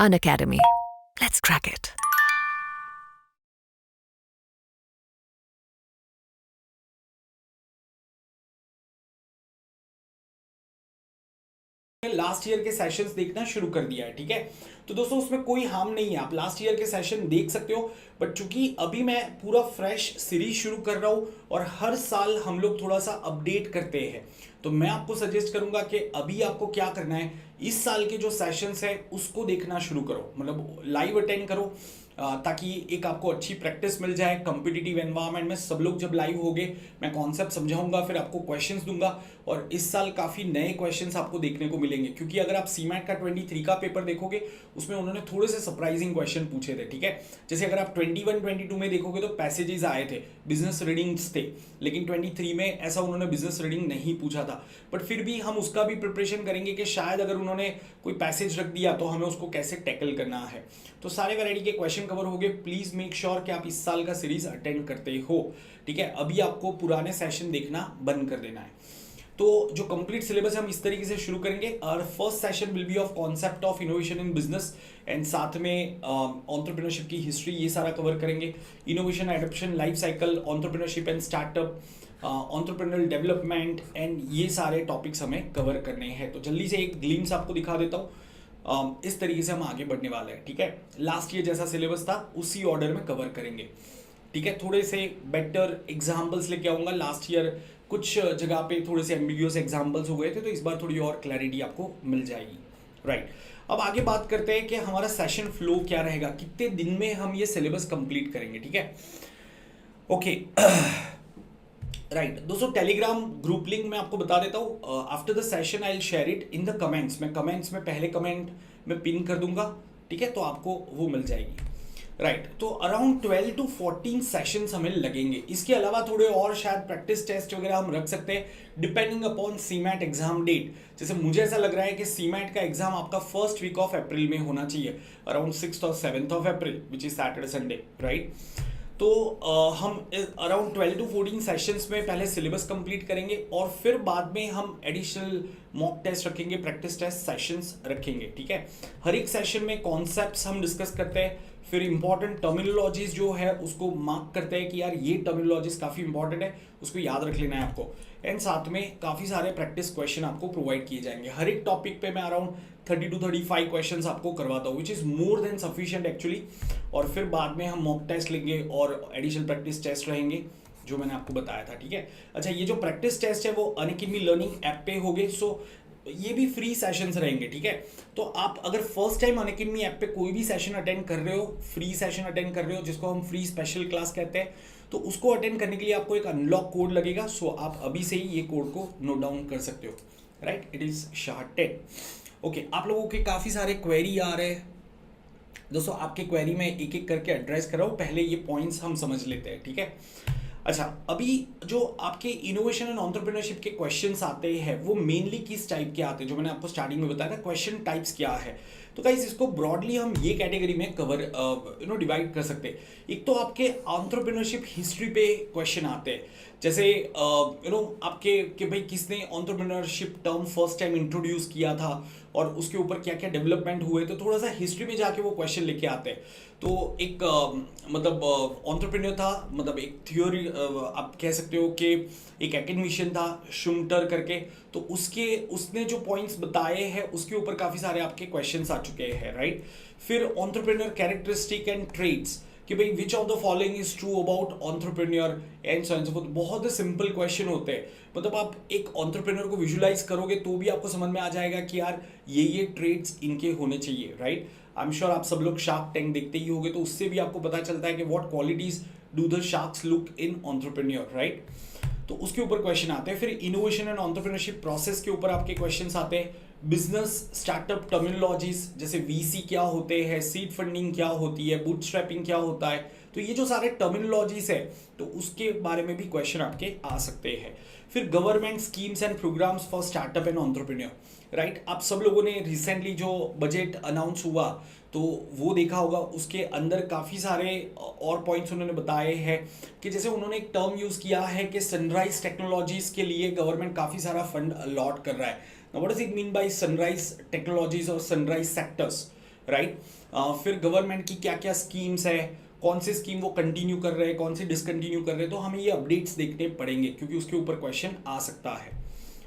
Unacademy. Let's crack it. Last year के sessions देखना शुरू कर दिया है, ठीक है। तो दोस्तों उसमें कोई हार्म नहीं है, आप लास्ट ईयर के सेशन देख सकते हो। बट चूंकि अभी मैं पूरा फ्रेश सीरीज शुरू कर रहा हूँ और हर साल हम लोग थोड़ा सा अपडेट करते हैं, तो मैं आपको सजेस्ट करूंगा कि अभी आपको क्या करना है, इस साल के जो सेशंस है उसको देखना शुरू करो, मतलब लाइव अटेंड करो, ताकि एक आपको अच्छी प्रैक्टिस मिल जाए। कॉम्पिटिटिव एनवायरनमेंट में सब लोग जब लाइव होंगे, मैं कॉन्सेप्ट समझाऊंगा, फिर आपको क्वेश्चंस दूंगा और इस साल काफ़ी नए क्वेश्चंस आपको देखने को मिलेंगे। क्योंकि अगर आप सीमैट का 23 का पेपर देखोगे, उसमें उन्होंने थोड़े से सरप्राइजिंग क्वेश्चन पूछे थे, ठीक है। जैसे अगर आप 21-22 में देखोगे तो पैसेजेस आए थे, बिजनेस रीडिंग्स थे, लेकिन 23 में ऐसा उन्होंने बिजनेस रीडिंग नहीं पूछा था। बट फिर भी हम उसका भी प्रिपरेशन करेंगे कि शायद अगर उन्होंने कोई पैसेज रख दिया तो हमें उसको कैसे टैकल करना है। तो सारे वैरायटी के क्वेश्चन कवर हो गए। प्लीज मेक श्योर कि आप इस साल का सीरीज अटेंड करते हो, ठीक है। अभी आपको पुराने सेशन देखना बंद कर देना है। तो जो कंप्लीट सिलेबस हम इस तरीके से शुरू करेंगे। और first session will be of concept of innovation in business and साथ में एंटरप्रेन्योरशिप की हिस्ट्री, ये सारा कवर करेंगे। Innovation, adoption, life cycle, entrepreneurship and startup, entrepreneurial development and ये सारे टॉपिक्स हमें कवर करने हैं। तो जल्दी से एक ग्लिम्स आपको दिखा देता हूँ। इस तरीके से हम आगे बढ़ने वाले हैं, ठीक है। लास्ट ईयर जैसा सिलेबस था उसी ऑर्डर में कवर करेंगे, ठीक है। थोड़े से बेटर एग्जाम्पल्स लेके आऊंगा। लास्ट ईयर कुछ जगह पे थोड़े से एम्बिग्यूअस एग्जाम्पल्स हो गए थे, तो इस बार थोड़ी और क्लैरिटी आपको मिल जाएगी, राइट। अब आगे बात करते हैं कि हमारा सेशन फ्लो क्या रहेगा, कितने दिन में हम ये सिलेबस कंप्लीट करेंगे, ठीक है। ओके राइट दोस्तों, टेलीग्राम ग्रुप लिंक मैं आपको बता देता हूँ। After the session I will share it in the comments. मैं कमेंट्स में पहले कमेंट में पिन कर दूंगा, ठीक है, तो आपको वो मिल जाएगी, राइट। तो अराउंड 12 to 14 सेशंस हमें लगेंगे। इसके अलावा थोड़े और शायद प्रैक्टिस टेस्ट वगैरह हम रख सकते हैं depending upon CMAT exam date. जैसे मुझे ऐसा लग रहा है कि सीमैट का एग्जाम आपका फर्स्ट वीक ऑफ अप्रैल में होना चाहिए, अराउंड 6th और 7th of April, which is Saturday Sunday, right. तो हम अराउंड 12 to 14 सेशंस में पहले सिलेबस कंप्लीट करेंगे और फिर बाद में हम एडिशनल मॉक टेस्ट रखेंगे, प्रैक्टिस टेस्ट सेशंस रखेंगे, ठीक है। हर एक सेशन में कॉन्सेप्ट्स हम डिस्कस करते हैं, फिर इंपॉर्टेंट टर्मिनोलॉजीज जो है उसको मार्क करते हैं कि यार ये टर्मिनोलॉजीज काफ़ी इंपॉर्टेंट है, उसको याद रख लेना है आपको। एंड साथ में काफ़ी सारे प्रैक्टिस क्वेश्चन आपको प्रोवाइड किए जाएंगे। हर एक टॉपिक पे मैं अराउंड 30 to 35 क्वेश्चंस आपको करवाता हूँ, which is more than sufficient actually. और फिर बाद में हम मॉक टेस्ट लेंगे और एडिशनल प्रैक्टिस टेस्ट रहेंगे, जो मैंने आपको बताया था, ठीक है। अच्छा, ये जो प्रैक्टिस टेस्ट है वो अनअकैडमी लर्निंग ऐप पे होंगे, सो ये भी फ्री सेशंस रहेंगे, ठीक है। तो आप अगर फर्स्ट टाइम अनअकैडमी ऐप पे कोई भी सेशन अटेंड कर रहे हो, फ्री सेशन अटेंड कर रहे हो, जिसको हम फ्री स्पेशल क्लास कहते हैं, तो उसको अटेंड करने के लिए आपको एक अनलॉक कोड लगेगा। सो आप अभी से ही ये कोड को नोट डाउन कर सकते हो, right. It is SHAH10। Okay, आप लोगों के काफ़ी सारे क्वेरी आ रहे हैं दोस्तों। आपके क्वेरी में एक एक करके एड्रेस कर रहा हूँ, पहले ये पॉइंट्स हम समझ लेते हैं, ठीक है। अच्छा, अभी जो आपके इनोवेशन एंड एंटरप्रेन्योरशिप के क्वेश्चंस आते हैं वो मेनली किस टाइप के आते हैं, जो मैंने आपको स्टार्टिंग में बताया था क्वेश्चन टाइप्स क्या है। तो गाइस, इसको ब्रॉडली हम ये कैटेगरी में कवर डिवाइड कर सकते हैं। एक तो आपके एंटरप्रेन्योरशिप हिस्ट्री पे क्वेश्चन आते हैं, जैसे आपके कि भाई किसने entrepreneurship term first time introduce किया था और उसके ऊपर क्या क्या डेवलपमेंट हुए, तो थोड़ा सा हिस्ट्री में जाके वो क्वेश्चन लेके आते हैं। तो एक मतलब एंटरप्रेन्योर था, मतलब एक थियोरी आप कह सकते हो कि एक एकेडमिशियन था शुमटर करके, तो उसने जो पॉइंट्स बताए हैं उसके ऊपर काफ़ी सारे आपके क्वेश्चंस आ चुके हैं, राइट। फिर एंटरप्रेन्योर कैरेक्टरिस्टिक एंड ट्रेड्स, कि भाई विच of the following is true about entrepreneur and so and so fourth. बहुत सिंपल क्वेश्चन होते हैं, मतलब आप एक एंटरप्रेन्योर को विजुलाइज करोगे तो भी आपको समझ में आ जाएगा कि यार ये ट्रेड्स इनके होने चाहिए, राइट। आई एम श्योर आप सब लोग शार्क टैंक देखते ही होंगे, तो उससे भी आपको पता चलता है कि what qualities do the sharks look in entrepreneur, right. तो उसके ऊपर क्वेश्चन आते हैं। फिर इनोवेशन एंड एंटरप्रेन्योरशिप प्रोसेस के ऊपर आपके क्वेश्चंस आते हैं। बिजनेस स्टार्टअप टर्मिनोलॉजीज, जैसे वीसी क्या होते हैं, सीड फंडिंग क्या होती है, बूटस्ट्रैपिंग क्या होता है, तो ये जो सारे टर्मिनोलॉजीज है तो उसके बारे में भी क्वेश्चन आपके आ सकते हैं। फिर government schemes and programs for startup and entrepreneur, right. आप सब लोगों ने रिसेंटली जो बजट अनाउंस हुआ तो वो देखा होगा, उसके अंदर काफ़ी सारे और पॉइंट्स उन्होंने बताए हैं कि जैसे उन्होंने एक टर्म यूज़ किया है कि सनराइज टेक्नोलॉजीज के लिए गवर्नमेंट काफ़ी सारा फंड अलॉट कर रहा है। What does it mean by sunrise technologies और सनराइज सेक्टर्स? राइट। फिर गवर्नमेंट की क्या क्या स्कीम्स है, कौन सी स्कीम वो कंटिन्यू कर रहे हैं, कौन सी डिसकंटिन्यू कर रहे हैं, तो हमें ये अपडेट्स देखने पड़ेंगे क्योंकि उसके ऊपर क्वेश्चन आ सकता है,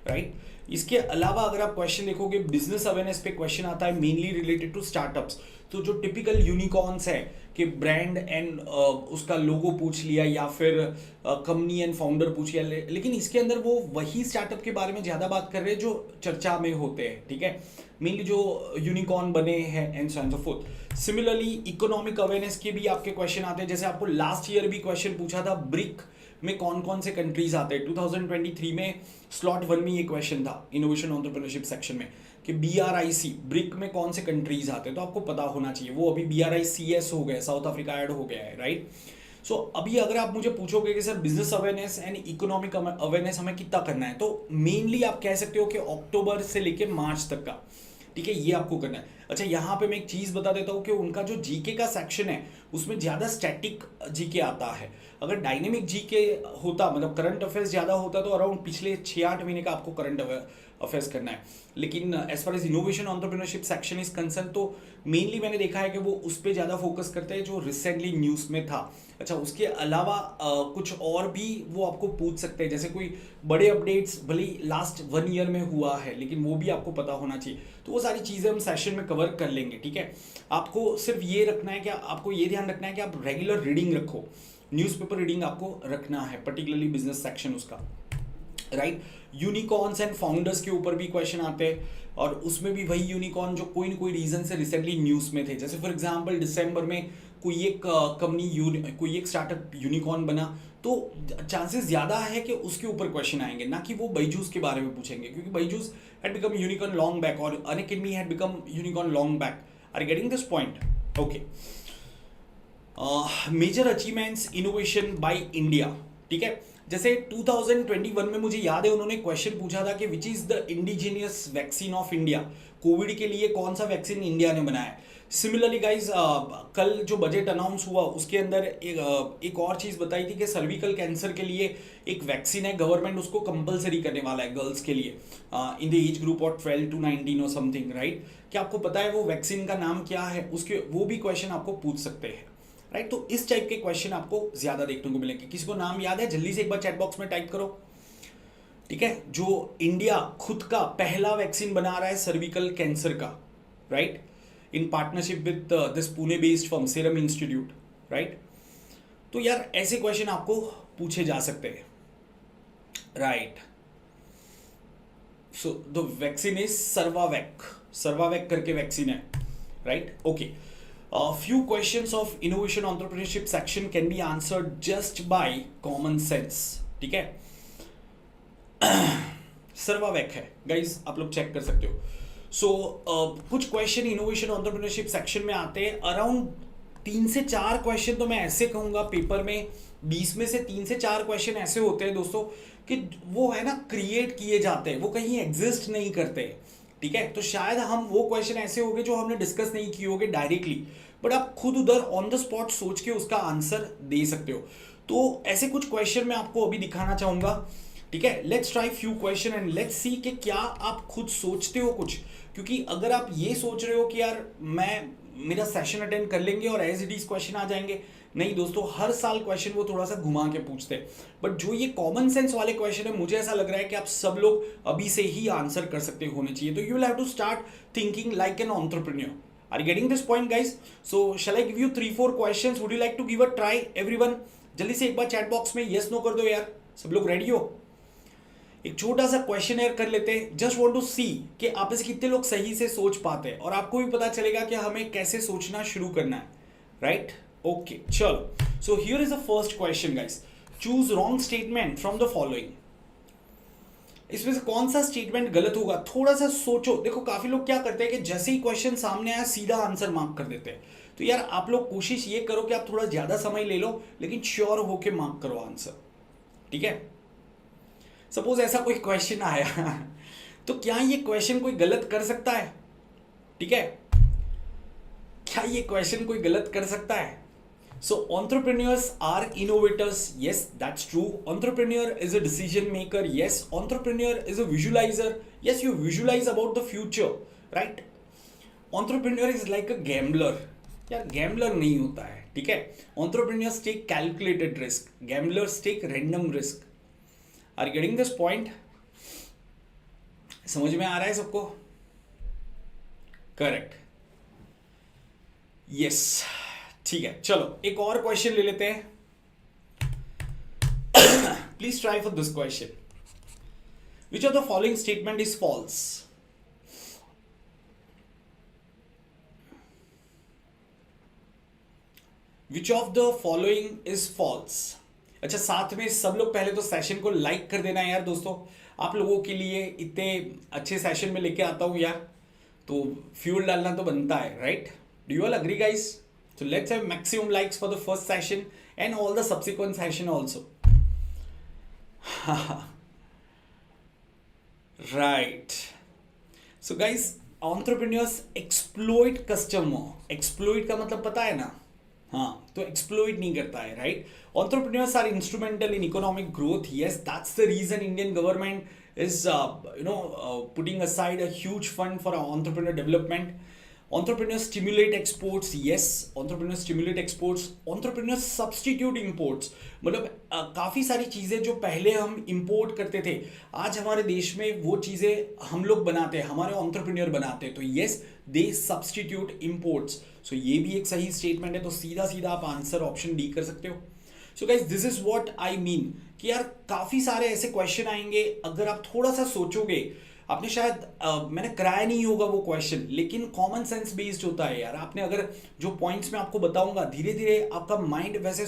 राइट। इसके अलावा अगर आप क्वेश्चन देखोगे बिजनेस अवेयरनेस पे क्वेश्चन आता है मेनली रिलेटेड टू स्टार्टअप्स। तो जो टिपिकल यूनिकॉर्न्स है कि ब्रांड एंड उसका लोगो पूछ लिया या फिर कंपनी एंड फाउंडर पूछ लिया, लेकिन इसके अंदर वो वही स्टार्टअप के बारे में ज़्यादा बात कर रहे हैं जो चर्चा में होते हैं, ठीक है, मेनली जो यूनिकॉर्न बने हैं and so and so fourth. Similarly economic awareness के भी आपके क्वेश्चन आते हैं, जैसे आपको लास्ट ईयर भी क्वेश्चन पूछा था ब्रिक में कौन कौन से कंट्रीज आते हैं। 2023 में स्लॉट 1 में ये क्वेश्चन था इनोवेशन एंटरप्रेन्योरशिप सेक्शन में कि BRIC ब्रिक में कौन से कंट्रीज आते हैं, तो आपको पता होना चाहिए। वो अभी BRICS हो गया, साउथ अफ्रीका ऐड हो गया है, राइट। सो अभी अगर आप मुझे पूछोगे कि sir business awareness and economic awareness हमें कितना करना है, तो मेनली आप कह सकते हो कि अक्टूबर से लेके मार्च तक का, ठीक है, ये आपको करना है। अच्छा, यहाँ पे मैं एक चीज़ बता देता हूँ कि उनका जो जीके का सेक्शन है उसमें ज़्यादा स्टैटिक जीके आता है। अगर डायनेमिक जीके होता, मतलब करंट अफेयर्स ज़्यादा होता, तो अराउंड पिछले 6-8 महीने का आपको करंट अफेयर्स करना है। लेकिन as far as innovation entrepreneurship section is concern, तो मेनली मैंने देखा है कि वो उस पर ज़्यादा फोकस करते हैं जो रिसेंटली न्यूज़ में था। अच्छा, उसके अलावा कुछ और भी वो आपको पूछ सकते हैं, जैसे कोई बड़े अपडेट्स भले लास्ट 1 ईयर में हुआ है लेकिन वो भी आपको पता होना चाहिए। तो वो सारी चीज़ें हम सेशन में कवर कर लेंगे, ठीक है। आपको सिर्फ ये रखना है कि आपको ये ध्यान रखना है कि आप रेगुलर रीडिंग रखो, न्यूज़पेपर रीडिंग आपको रखना है, पर्टिकुलरली बिजनेस सेक्शन उसका, राइट। यूनिकॉर्न्स एंड फाउंडर्स के ऊपर भी क्वेश्चन आते हैं और उसमें भी वही यूनिकॉर्न जो कोई न कोई रीजन से रिसेंटली न्यूज़ में थे। जैसे फॉर एग्जांपल दिसंबर में कोई एक कंपनी कोई एक स्टार्टअप यूनिकॉर्न बना, तो चांसेस ज़्यादा है कि उसके ऊपर क्वेश्चन आएंगे, ना कि वो बायजूस के बारे में पूछेंगे, क्योंकि Byju's had become unicorn long back और Unacademy had become unicorn long back. Are getting this point? Okay. Major achievements innovation by India, ठीक है। जैसे 2021 में मुझे याद है उन्होंने क्वेश्चन पूछा था कि which is the indigenous vaccine of India, Covid के लिए कौन सा वैक्सीन इंडिया ने बनाया। सिमिलरली गाइज कल जो बजट अनाउंस हुआ उसके अंदर एक और चीज़ बताई थी कि सर्विकल कैंसर के लिए एक वैक्सीन है, गवर्नमेंट उसको कंपलसरी करने वाला है गर्ल्स के लिए in the age group of 12 to 19 और समथिंग, राइट। क्या आपको पता है वो वैक्सीन का नाम क्या है, उसके वो भी क्वेश्चन आपको पूछ सकते हैं, राइट। तो इस टाइप के क्वेश्चन आपको ज्यादा देखने को मिलेंगे। किसी को नाम याद है जल्दी से एक बार चैट बॉक्स में टाइप करो, ठीक है। जो इंडिया खुद का पहला वैक्सीन बना रहा है सर्विकल कैंसर का, right, in partnership with this Pune based firm serum institute, right. तो यार ऐसे क्वेश्चन आपको पूछे जा सकते हैं, right. So the vaccine is Cervavac करके वैक्सीन है, right. Okay, few questions of innovation entrepreneurship section can be answered just by common sense, ठीक है। सर्वावैक है गाइज, आप लोग चेक कर सकते हो। सो कुछ क्वेश्चन इनोवेशन एंटरप्रेन्योरशिप सेक्शन में आते हैं, अराउंड 3 से 4 क्वेश्चन तो मैं ऐसे कहूंगा पेपर में 20 में से 3 से 4 क्वेश्चन ऐसे होते हैं दोस्तों कि वो है ना क्रिएट किए जाते हैं, वो कहीं एग्जिस्ट नहीं करते, ठीक है। तो शायद हम वो क्वेश्चन ऐसे होंगे जो हमने डिस्कस नहीं किए होंगे डायरेक्टली, बट आप खुद उधर ऑन द स्पॉट सोच के उसका आंसर दे सकते हो। तो ऐसे कुछ क्वेश्चन मैं आपको अभी दिखाना चाहूंगा, ठीक है। Let's try few question and let's see कि क्या आप खुद सोचते हो कुछ, क्योंकि अगर आप ये सोच रहे हो कि यार मेरा सेशन अटेंड कर लेंगे और एज इट इज क्वेश्चन आ जाएंगे, नहीं दोस्तों, हर साल क्वेश्चन वो थोड़ा सा घुमा के पूछते हैं, बट जो ये कॉमन सेंस वाले क्वेश्चन है मुझे ऐसा लग रहा है कि आप सब लोग अभी से ही आंसर कर सकते होने चाहिए। तो you will have to start thinking like an entrepreneur. Are you getting this point, guys? So shall I give you 3-4 questions? Would you like to give a try, everyone? जल्दी से एक बार चैट बॉक्स में yes no कर दो यार, सब लोग ready हो। एक छोटा सा क्वेश्चन एयर कर लेते हैं, जस्ट वांट टू सी कि आप में से कितने लोग सही से सोच पाते हैं और आपको भी पता चलेगा कि हमें कैसे सोचना शुरू करना है, राइट। ओके, चलो। So here is the first question guys, choose wrong statement from the following. इसमें से कौन सा स्टेटमेंट गलत होगा, थोड़ा सा सोचो। देखो काफी लोग क्या करते हैं कि जैसे ही क्वेश्चन सामने आया सीधा आंसर मार्क कर देते हैं। तो यार आप लोग कोशिश ये करो कि आप थोड़ा ज्यादा समय ले लो लेकिन श्योर होके मार्क करो आंसर, ठीक है। सपोज ऐसा कोई क्वेश्चन आया तो क्या ये क्वेश्चन कोई गलत कर सकता है, ठीक है, क्या ये क्वेश्चन कोई गलत कर सकता है। So entrepreneurs are innovators. Yes, that's true. Entrepreneur is a decision maker. Yes, entrepreneur is a visualizer. Yes, you visualize about the future, right? Entrepreneur is like a gambler. यार गैम्बलर नहीं होता है, ठीक है। Entrepreneurs take calculated risk, gamblers take random risk. Are you getting this point? समझ में आ रहा है सबको? करेक्ट, यस, ठीक है। चलो एक और क्वेश्चन ले लेते हैं। Please try for this question. Which of the following statement is false? Which of the following is false? अच्छा, साथ में सब लोग पहले तो सेशन को लाइक कर देना यार दोस्तों। आप लोगों के लिए इतने अच्छे सेशन में लेके आता हूं यार, तो फ्यूल डालना तो बनता है, right? Do you all agree guys? So let's have maximum likes for the first session and all the subsequent session also. Right. So guys, entrepreneurs exploit customer. Exploit का मतलब पता है ना? हाँ, तो exploit नहीं करता है, right? Entrepreneurs are instrumental in economic growth. Yes, that's the reason Indian government is, putting aside a huge fund for entrepreneur development. Entrepreneurs stimulate exports. Yes, entrepreneurs stimulate exports. Entrepreneurs substitute imports. मतलब काफ़ी सारी चीज़ें जो पहले हम import करते थे, आज हमारे देश में वो चीज़ें हम लोग बनाते हैं, हमारे एंटरप्रेन्योर बनाते हैं। तो येस, दे सब्सटीट्यूट इंपोर्ट्स। सो ये भी एक सही स्टेटमेंट है। तो सीधा सीधा आप आंसर ऑप्शन डी कर सकते हो। So guys, this is what I mean कि यार काफ़ी सारे ऐसे क्वेश्चन आएंगे, अगर आप थोड़ा सा सोचोगे। आपने शायद मैंने कराया नहीं होगा वो क्वेश्चन, लेकिन कॉमन सेंस बेस्ड होता है यार। आपने अगर जो पॉइंट्स मैं आपको बताऊंगा, धीरे धीरे आपका माइंड वैसे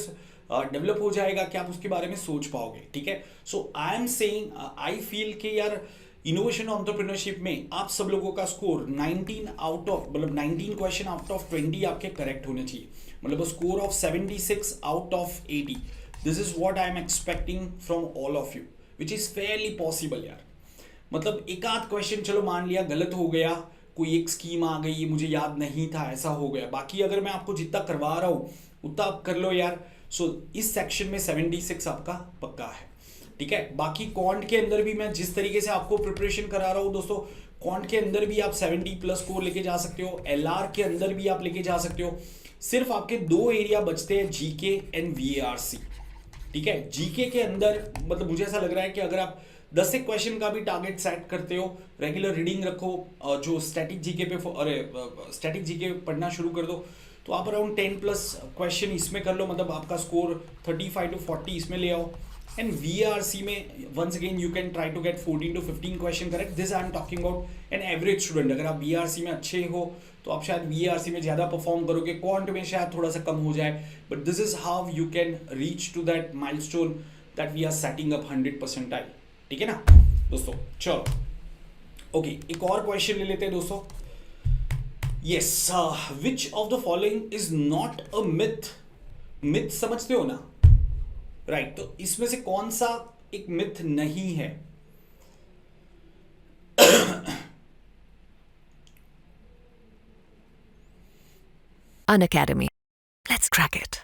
डेवलप हो जाएगा कि आप उसके बारे में सोच पाओगे, ठीक है। So I am saying, I feel कि यार इनोवेशन एंटरप्रेन्योरशिप में आप सब लोगों का स्कोर 19 आउट ऑफ, मतलब 19 क्वेश्चन आउट ऑफ 20 आपके करेक्ट होने चाहिए, मतलब score of 76 out of 80। This is what I am expecting from all of you, which is fairly possible यार। मतलब एक आध क्वेश्चन चलो मान लिया गलत हो गया, कोई एक स्कीम आ गई, मुझे याद नहीं था, ऐसा हो गया। बाकी अगर मैं आपको जितना करवा रहा हूँ उतना आप कर लो यार। सो इस सेक्शन में 76 आपका पक्का है, ठीक है। बाकी क्वांट के अंदर भी मैं जिस तरीके से आपको प्रिपरेशन करा रहा हूँ दोस्तों, क्वांट के अंदर भी आप 70 प्लस स्कोर लेके जा सकते हो, एलआर के अंदर भी आप लेके जा सकते हो। सिर्फ आपके दो एरिया बचते हैं, जीके एंड वीएआरसी, ठीक है। जीके के अंदर मतलब मुझे ऐसा लग रहा है कि अगर आप 10 एक क्वेश्चन का भी टारगेट सेट करते हो, रेगुलर रीडिंग रखो, जो स्टैटिक जीके पे, अरे स्टैटिक जीके पढ़ना शुरू कर दो, तो आप अराउंड 10 प्लस क्वेश्चन इसमें कर लो, मतलब आपका स्कोर 35 to 40 इसमें ले आओ। एंड वीआरसी में once again you can try to get 14 to 15 question correct. This I am talking about an average student. अगर आप वीआरसी में अच्छे हो तो आप शायद वीआरसी में ज़्यादा परफॉर्म करोगे, क्वांट में शायद थोड़ा सा कम हो जाए, but this is how you can reach to that milestone that we are setting up 100 percentile, ठीक है ना दोस्तों। चलो ओके, एक और क्वेश्चन ले लेते हैं दोस्तों। Yes, which of the following is not a myth? Myth समझते हो ना, राइट? तो इसमें से कौन सा एक मिथ नहीं है? Unacademy. Let's crack it.